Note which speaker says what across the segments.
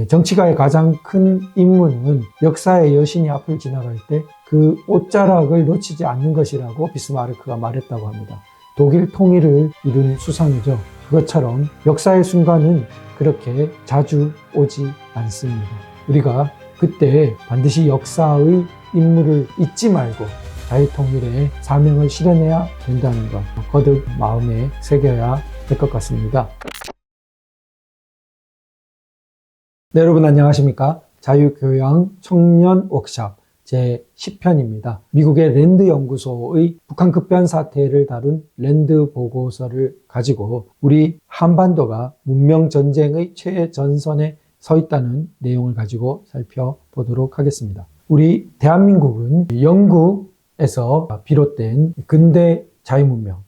Speaker 1: 정치가의 가장 큰 임무는 역사의 여신이 앞을 지나갈 때 그 옷자락을 놓치지 않는 것이라고 비스마르크가 말했다고 합니다. 독일 통일을 이룬 수상이죠. 그것처럼 역사의 순간은 그렇게 자주 오지 않습니다. 우리가 그때 반드시 역사의 임무를 잊지 말고 자유통일의 사명을 실현해야 된다는 것 거듭 마음에 새겨야 될 것 같습니다. 네, 여러분 안녕하십니까? 자유교양 청년 워크샵 제10편입니다. 미국의 랜드 연구소의 북한 급변 사태를 다룬 랜드 보고서를 가지고 우리 한반도가 문명 전쟁의 최전선에 서 있다는 내용을 가지고 살펴보도록 하겠습니다. 우리 대한민국은 영국에서 비롯된 근대 자유문명,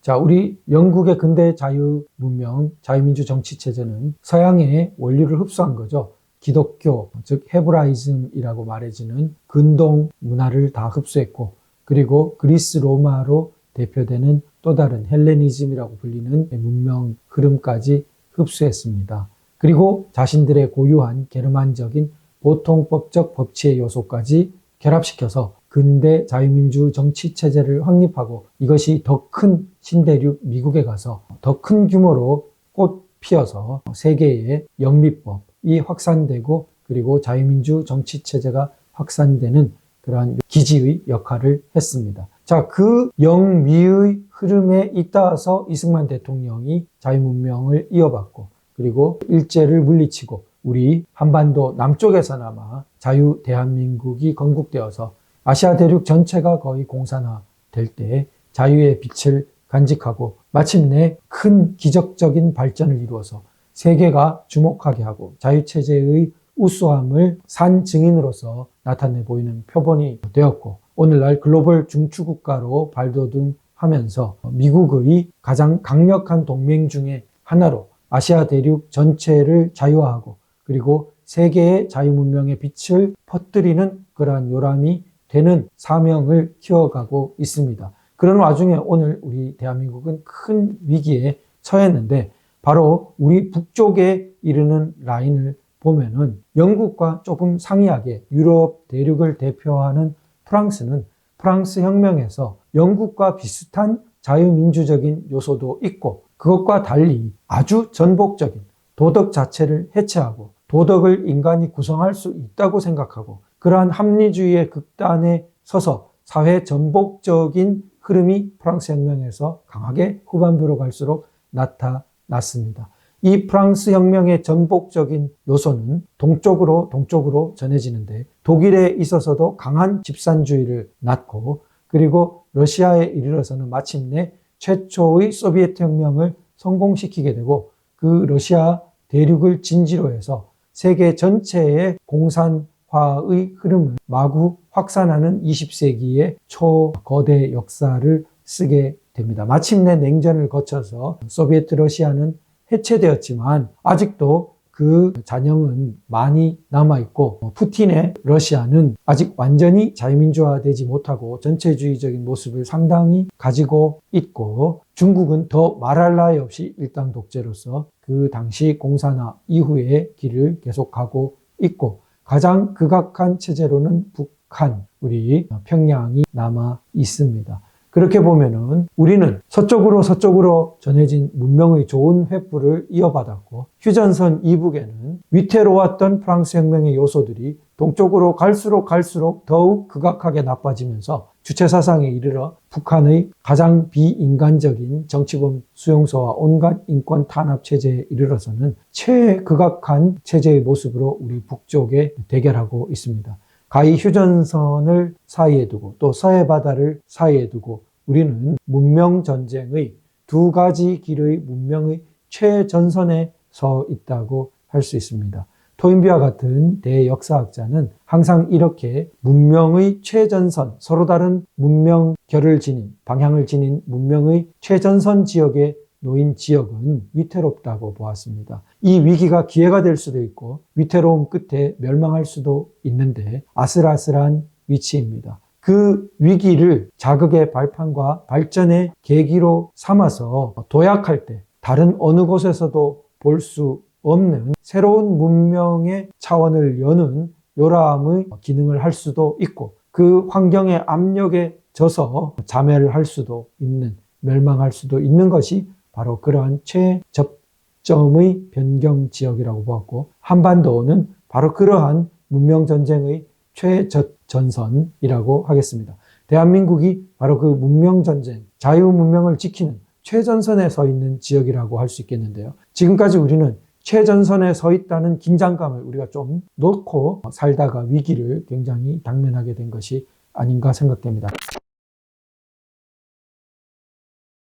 Speaker 1: 자, 우리 영국의 근대 자유문명, 자유민주 정치체제는 서양의 원리를 흡수한 거죠. 기독교, 즉 헤브라이즘이라고 말해지는 근동 문화를 다 흡수했고, 그리고 그리스 로마로 대표되는 또 다른 헬레니즘이라고 불리는 문명 흐름까지 흡수했습니다. 그리고 자신들의 고유한 게르만적인 보통법적 법치의 요소까지 결합시켜서 근대 자유민주 정치체제를 확립하고, 이것이 더 큰 신대륙 미국에 가서 더 큰 규모로 꽃 피어서 세계의 영미법이 확산되고, 그리고 자유민주 정치체제가 확산되는 그러한 기지의 역할을 했습니다. 자, 그 영미의 흐름에 잇따라서 이승만 대통령이 자유문명을 이어받고, 그리고 일제를 물리치고 우리 한반도 남쪽에서나마 자유 대한민국이 건국되어서 아시아 대륙 전체가 거의 공산화될 때 자유의 빛을 간직하고 마침내 큰 기적적인 발전을 이루어서 세계가 주목하게 하고 자유체제의 우수함을 산 증인으로서 나타내 보이는 표본이 되었고, 오늘날 글로벌 중추국가로 발돋움하면서 미국의 가장 강력한 동맹 중에 하나로 아시아 대륙 전체를 자유화하고, 그리고 세계의 자유문명의 빛을 퍼뜨리는 그러한 요람이 되는 사명을 키워가고 있습니다. 그런 와중에 오늘 우리 대한민국은 큰 위기에 처했는데, 바로 우리 북쪽에 이르는 라인을 보면은 영국과 조금 상이하게 유럽 대륙을 대표하는 프랑스는 프랑스 혁명에서 영국과 비슷한 자유민주적인 요소도 있고, 그것과 달리 아주 전복적인 도덕 자체를 해체하고 도덕을 인간이 구성할 수 있다고 생각하고, 그러한 합리주의의 극단에 서서 사회 전복적인 흐름이 프랑스 혁명에서 강하게 후반부로 갈수록 나타났습니다. 이 프랑스 혁명의 전복적인 요소는 동쪽으로 전해지는데, 독일에 있어서도 강한 집산주의를 낳고, 그리고 러시아에 이르러서는 마침내 최초의 소비에트 혁명을 성공시키게 되고, 그 러시아 대륙을 진지로 해서 세계 전체의 공산화의 흐름을 마구 확산하는 20세기의 초거대 역사를 쓰게 됩니다. 마침내 냉전을 거쳐서 소비에트 러시아는 해체되었지만 아직도 그 잔영은 많이 남아있고, 푸틴의 러시아는 아직 완전히 자유민주화되지 못하고 전체주의적인 모습을 상당히 가지고 있고, 중국은 더 말할 나위 없이 일당 독재로서 그 당시 공산화 이후의 길을 계속하고 있고, 가장 극악한 체제로는 북한, 우리 평양이 남아 있습니다. 그렇게 보면은 우리는 서쪽으로 전해진 문명의 좋은 횃불을 이어받았고, 휴전선 이북에는 위태로웠던 프랑스 혁명의 요소들이 동쪽으로 갈수록 더욱 극악하게 나빠지면서 주체사상에 이르러 북한의 가장 비인간적인 정치범 수용소와 온갖 인권 탄압 체제에 이르러서는 최극악한 체제의 모습으로 우리 북쪽에 대결하고 있습니다. 가히 휴전선을 사이에 두고 또 서해 바다를 사이에 두고 우리는 문명 전쟁의 두 가지 길의 문명의 최전선에 서 있다고 할 수 있습니다. 토인비와 같은 대역사학자는 항상 이렇게 문명의 최전선, 서로 다른 문명결을 지닌, 방향을 지닌 문명의 최전선 지역에 놓인 지역은 위태롭다고 보았습니다. 이 위기가 기회가 될 수도 있고 위태로움 끝에 멸망할 수도 있는데 아슬아슬한 위치입니다. 그 위기를 자극의 발판과 발전의 계기로 삼아서 도약할 때 다른 어느 곳에서도 볼 수 없는 새로운 문명의 차원을 여는 요람의 기능을 할 수도 있고 그 환경의 압력에 져서 자멸을 할 수도 있는, 멸망할 수도 있는 것이 바로 그러한 최접점의 변경 지역이라고 보았고 한반도는 바로 그러한 문명전쟁의 최전선이라고 하겠습니다. 대한민국이 바로 그 문명전쟁, 자유문명을 지키는 최전선에 서 있는 지역이라고 할 수 있겠는데요. 지금까지 우리는 최전선에 서 있다는 긴장감을 우리가 좀 놓고 살다가 위기를 굉장히 당면하게 된 것이 아닌가 생각됩니다.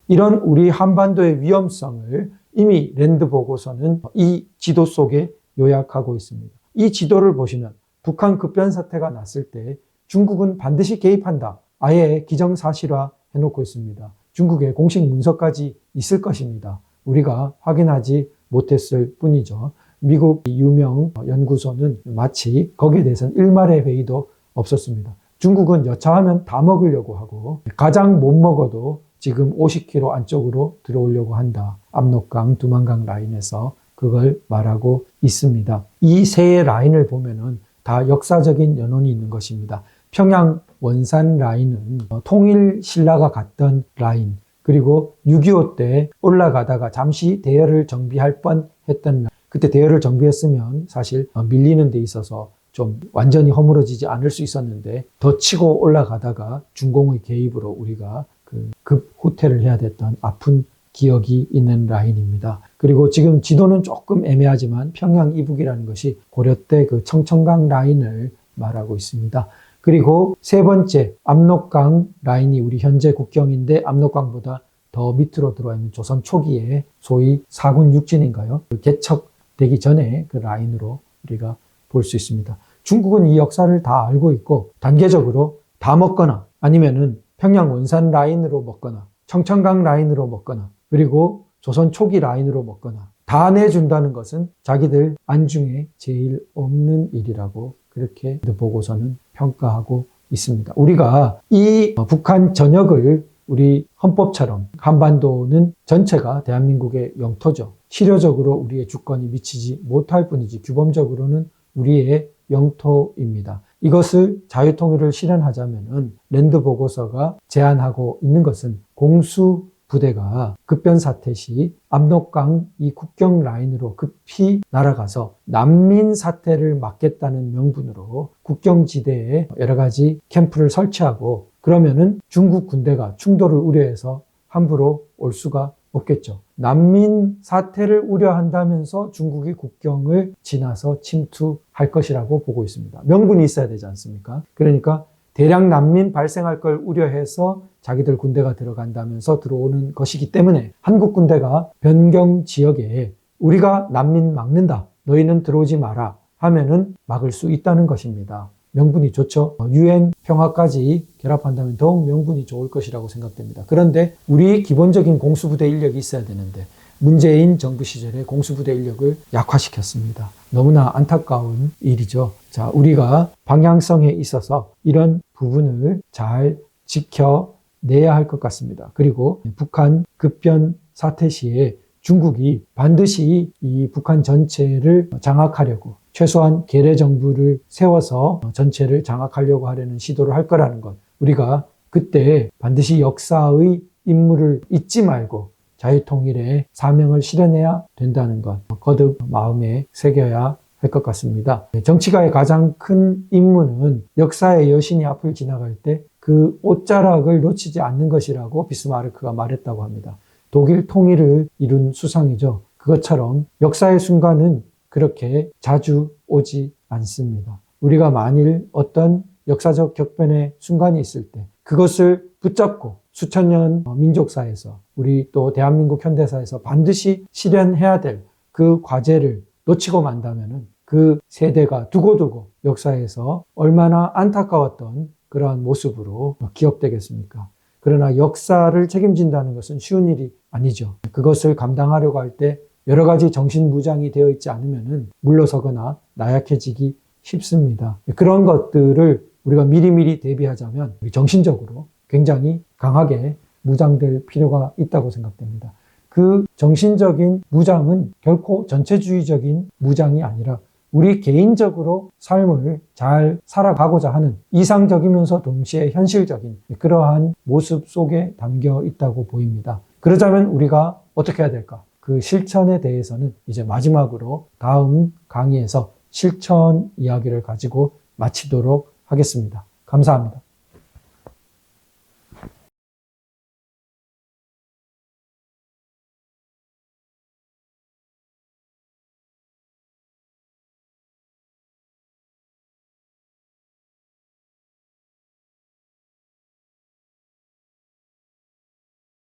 Speaker 1: 이런 우리 한반도의 위험성을 이미 랜드 보고서는 이 지도 속에 요약하고 있습니다. 이 지도를 보시면 북한 급변 사태가 났을 때 중국은 반드시 개입한다. 아예 기정사실화 해놓고 있습니다. 중국의 공식 문서까지 있을 것입니다. 우리가 확인하지 못했을 뿐이죠. 미국 유명 연구소는 마치 거기에 대해서는 일말의 회의도 없었습니다. 중국은 여차하면 다 먹으려고 하고 가장 못 먹어도 지금 50km 안쪽으로 들어오려고 한다. 압록강, 두만강 라인에서 그걸 말하고 있습니다. 이 세 라인을 보면은 다 역사적인 연원이 있는 것입니다. 평양 원산 라인은 통일 신라가 갔던 라인, 그리고 6.25 때 올라가다가 잠시 대열을 정비할 뻔했던 라인. 그때 대열을 정비했으면 사실 밀리는 데 있어서 좀 완전히 허물어지지 않을 수 있었는데 더 치고 올라가다가 중공의 개입으로 우리가 급 후퇴를 해야 됐던 아픈 기억이 있는 라인입니다. 그리고 지금 지도는 조금 애매하지만 평양 이북이라는 것이 고려 때 그 청천강 라인을 말하고 있습니다. 그리고 세 번째 압록강 라인이 우리 현재 국경인데 압록강보다 더 밑으로 들어와 있는 조선 초기에 소위 사군 육진인가요? 개척되기 전에 그 라인으로 우리가 볼 수 있습니다. 중국은 이 역사를 다 알고 있고 단계적으로 다 먹거나 아니면은 평양 원산 라인으로 먹거나 청천강 라인으로 먹거나 그리고 조선 초기 라인으로 먹거나 다 내준다는 것은 자기들 안중에 제일 없는 일이라고 그렇게 보고서는 평가하고 있습니다. 우리가 이 북한 전역을 우리 헌법처럼 한반도는 전체가 대한민국의 영토죠. 실효적으로 우리의 주권이 미치지 못할 뿐이지 규범적으로는 우리의 영토입니다. 이것을 자유통일을 실현하자면은 랜드 보고서가 제안하고 있는 것은 공수 부대가 급변 사태 시 압록강 이 국경 라인으로 급히 날아가서 난민 사태를 막겠다는 명분으로 국경지대에 여러 가지 캠프를 설치하고 그러면은 중국 군대가 충돌을 우려해서 함부로 올 수가 없겠죠. 난민 사태를 우려한다면서 중국이 국경을 지나서 침투할 것이라고 보고 있습니다. 명분이 있어야 되지 않습니까? 그러니까 대량 난민 발생할 걸 우려해서 자기들 군대가 들어간다면서 들어오는 것이기 때문에 한국 군대가 변경 지역에 우리가 난민 막는다. 너희는 들어오지 마라 하면은 막을 수 있다는 것입니다. 명분이 좋죠. UN 평화까지 결합한다면 더욱 명분이 좋을 것이라고 생각됩니다. 그런데 우리 기본적인 공수부대 인력이 있어야 되는데 문재인 정부 시절에 공수부대 인력을 약화시켰습니다. 너무나 안타까운 일이죠. 자, 우리가 방향성에 있어서 이런 부분을 잘 지켜내야 할 것 같습니다. 그리고 북한 급변 사태 시에 중국이 반드시 이 북한 전체를 장악하려고 최소한 괴뢰 정부를 세워서 전체를 장악하려고 하려는 시도를 할 거라는 것. 우리가 그때 반드시 역사의 임무를 잊지 말고 자유통일의 사명을 실현해야 된다는 것. 거듭 마음에 새겨야 할 것 같습니다. 정치가의 가장 큰 임무는 역사의 여신이 앞을 지나갈 때 그 옷자락을 놓치지 않는 것이라고 비스마르크가 말했다고 합니다. 독일 통일을 이룬 수상이죠. 그것처럼 역사의 순간은 그렇게 자주 오지 않습니다. 우리가 만일 어떤 역사적 격변의 순간이 있을 때 그것을 붙잡고 수천 년 민족사에서 우리 또 대한민국 현대사에서 반드시 실현해야 될 그 과제를 놓치고 만다면은 그 세대가 두고두고 역사에서 얼마나 안타까웠던 그러한 모습으로 기억되겠습니까? 그러나 역사를 책임진다는 것은 쉬운 일이 아니죠. 그것을 감당하려고 할 때 여러 가지 정신무장이 되어 있지 않으면 물러서거나 나약해지기 쉽습니다. 그런 것들을 우리가 미리미리 대비하자면 정신적으로 굉장히 강하게 무장될 필요가 있다고 생각됩니다. 그 정신적인 무장은 결코 전체주의적인 무장이 아니라 우리 개인적으로 삶을 잘 살아가고자 하는 이상적이면서 동시에 현실적인 그러한 모습 속에 담겨 있다고 보입니다. 그러자면 우리가 어떻게 해야 될까? 그 실천에 대해서는 이제 마지막으로 다음 강의에서 실천 이야기를 가지고 마치도록 하겠습니다. 감사합니다.